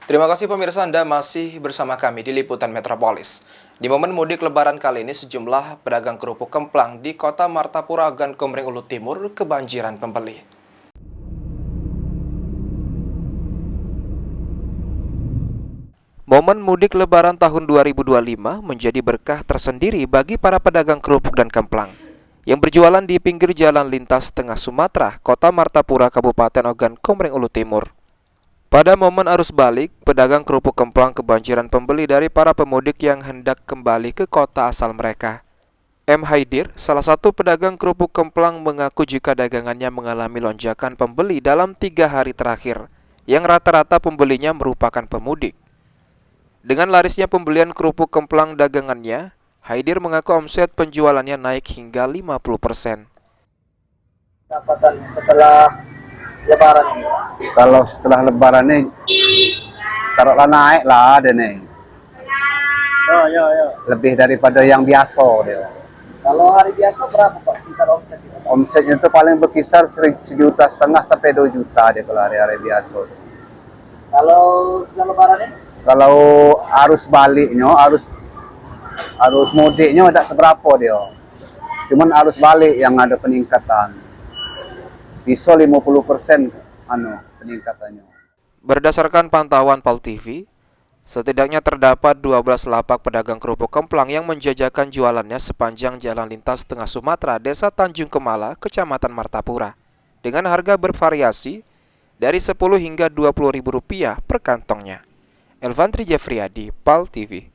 Terima kasih pemirsa, Anda masih bersama kami di Liputan Metropolis. Di momen mudik lebaran kali ini, sejumlah pedagang kerupuk kemplang di kota Martapura, Gan Komering Ulu Timur kebanjiran pembeli. Momen mudik lebaran tahun 2025 menjadi berkah tersendiri bagi para pedagang kerupuk dan kemplang yang berjualan di pinggir jalan lintas tengah Sumatera, kota Martapura, Kabupaten Ogan Komering Ulu Timur. Pada momen arus balik, pedagang kerupuk kemplang kebanjiran pembeli dari para pemudik yang hendak kembali ke kota asal mereka. M. Haidir, salah satu pedagang kerupuk kemplang, mengaku jika dagangannya mengalami lonjakan pembeli dalam 3 hari terakhir, yang rata-rata pembelinya merupakan pemudik. Dengan larisnya pembelian kerupuk kemplang dagangannya, Haidir mengaku omset penjualannya naik hingga 50%. Pendapatan setelah Lebaran ini? Kalau setelah Lebaran ini, taruhlah naik lah ada nih. Ya. Lebih daripada yang biasa dia. Kalau hari biasa berapa Pak kita omset itu? Omsetnya itu paling berkisar 1,5 juta sampai 2 juta dia kalau hari-hari biasa. Kalau setelah Lebaran ini? Kalau arus baliknya, arus mudiknya tidak seberapa dia. Cuman arus balik yang ada peningkatan. Bisa 50% peningkatannya. Berdasarkan pantauan PAL TV, setidaknya terdapat 12 lapak pedagang kerupuk kemplang yang menjajakan jualannya sepanjang jalan lintas tengah Sumatera, Desa Tanjung Kemala, Kecamatan Martapura, dengan harga bervariasi dari 10 hingga 20 ribu rupiah per kantongnya. Elvantri Jeffriyadi, PAL TV.